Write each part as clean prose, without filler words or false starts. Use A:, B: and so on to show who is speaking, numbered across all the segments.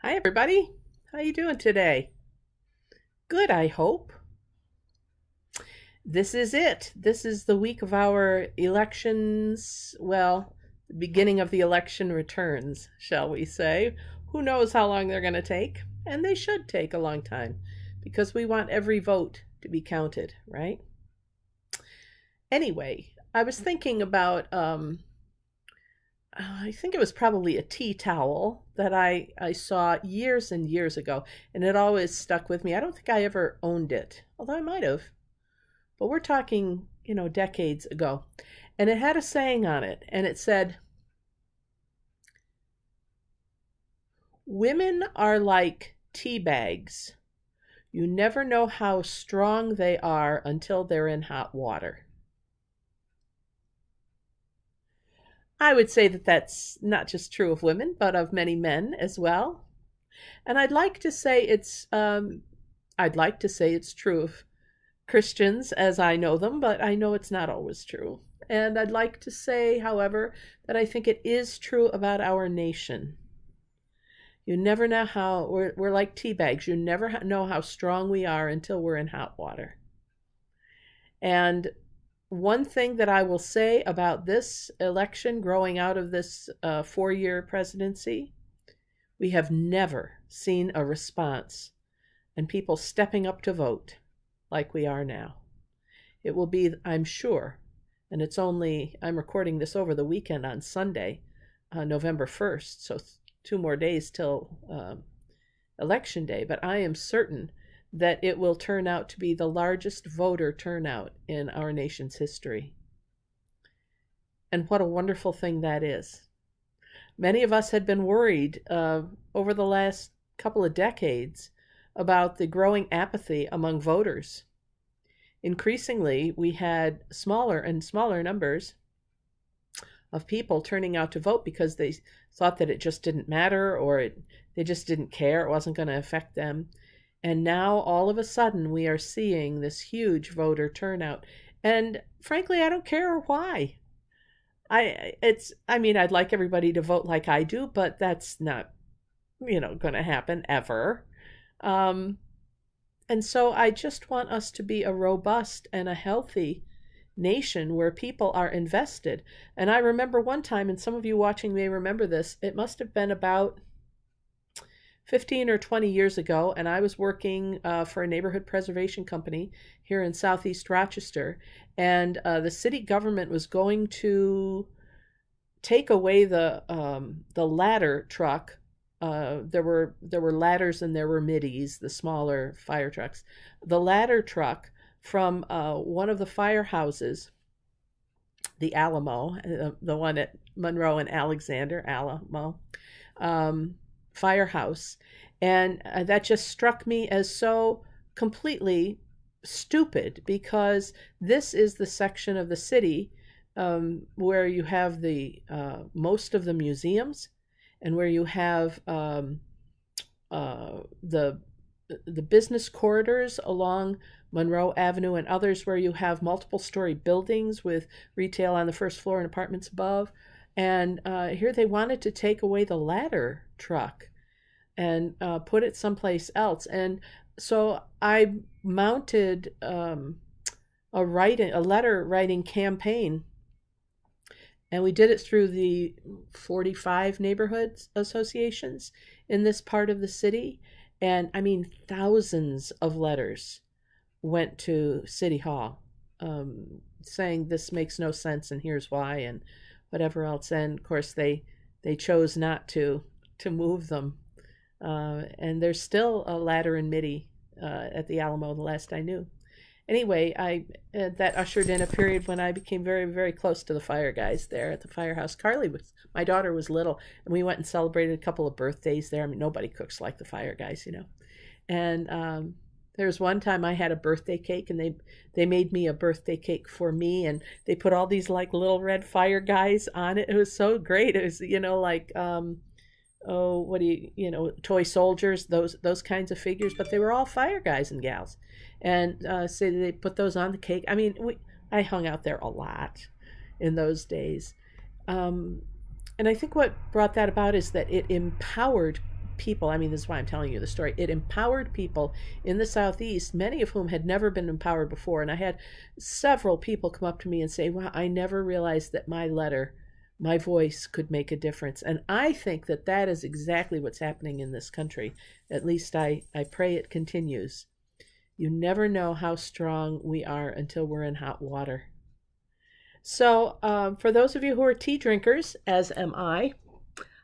A: Hi everybody. How you doing today? Good, I hope. This is it. This is the week of our elections. Well, the beginning of the election returns, shall we say. Who knows how long they're going to take? And they should take a long time because we want every vote to be counted, right? Anyway, I was thinking about I think it was probably a tea towel that I saw years and years ago, and it always stuck with me. I don't think I ever owned it, although I might have. But we're talking, decades ago. And it had a saying on it, and it said, "Women are like tea bags. You never know how strong they are until they're in hot water." I would say that that's not just true of women, but of many men as well. And I'd like to say it's true of Christians as I know them, but I know it's not always true. And I'd like to say, however, that I think it is true about our nation. You never know how we're like tea bags. You never know how strong we are until we're in hot water. And one thing that I will say about this election growing out of this 4-year presidency, we have never seen a response and people stepping up to vote like we are now. It will be, I'm sure, and I'm recording this over the weekend on Sunday, November 1st, so 2 more days till Election Day, but I am certain that it will turn out to be the largest voter turnout in our nation's history. And what a wonderful thing that is. Many of us had been worried over the last couple of decades about the growing apathy among voters. Increasingly, we had smaller and smaller numbers of people turning out to vote because they thought that it just didn't matter, or they just didn't care, it wasn't going to affect them. And now, all of a sudden, we are seeing this huge voter turnout. And frankly, I don't care why. I'd like everybody to vote like I do, but that's not, going to happen ever. And so I just want us to be a robust and a healthy nation where people are invested. And I remember one time, and some of you watching may remember this, it must have been about 15 or 20 years ago, and I was working for a neighborhood preservation company here in southeast Rochester, and the city government was going to take away the ladder truck. There were ladders and there were middies, the smaller fire trucks. The ladder truck from one of the firehouses, the Alamo, the one at Monroe and Alexander, Alamo, firehouse, and that just struck me as so completely stupid, because this is the section of the city where you have the most of the museums, and where you have the business corridors along Monroe Avenue and others, where you have multiple story buildings with retail on the first floor and apartments above. And here they wanted to take away the ladder truck and put it someplace else. And so I mounted a letter writing campaign, and we did it through the 45 neighborhood associations in this part of the city. And I mean, thousands of letters went to City Hall saying this makes no sense and here's why, and whatever else. And of course they chose not to move them, and there's still a ladder and midi at the Alamo, the last I knew. Anyway, that ushered in a period when I became very, very close to the fire guys there at the firehouse. My daughter was little, and we went and celebrated a couple of birthdays there. I mean, nobody cooks like the fire guys, And there was one time I had a birthday cake, and they made me a birthday cake for me, and they put all these like little red fire guys on it. It was so great. It was, like toy soldiers, those kinds of figures, but they were all fire guys and gals. And so they put those on the cake. I mean, I hung out there a lot in those days. And I think what brought that about is that it empowered people, I mean, this is why I'm telling you the story. It empowered people in the Southeast, many of whom had never been empowered before. And I had several people come up to me and say, wow, I never realized that my letter, my voice could make a difference. And I think that that is exactly what's happening in this country. At least I pray it continues. You never know how strong we are until we're in hot water. So for those of you who are tea drinkers, as am I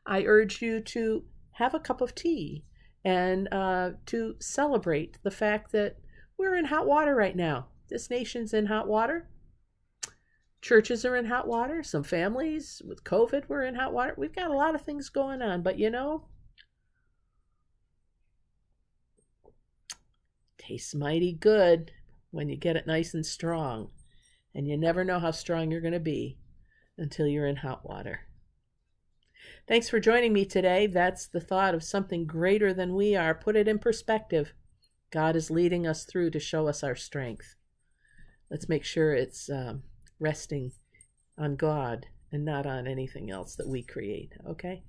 A: urge you to have a cup of tea and to celebrate the fact that we're in hot water right now. This nation's in hot water. Churches are in hot water. Some families with COVID were in hot water. We've got a lot of things going on, but you know, tastes mighty good when you get it nice and strong. And you never know how strong you're going to be until you're in hot water. Thanks for joining me today. That's the thought of something greater than we are. Put it in perspective. God is leading us through to show us our strength. Let's make sure it's resting on God and not on anything else that we create, okay?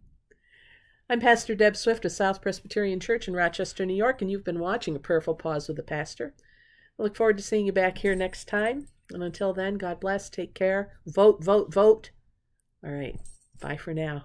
A: I'm Pastor Deb Swift of South Presbyterian Church in Rochester, New York, and you've been watching A Prayerful Pause with the Pastor. I look forward to seeing you back here next time. And until then, God bless, take care, vote, vote, vote. All right, bye for now.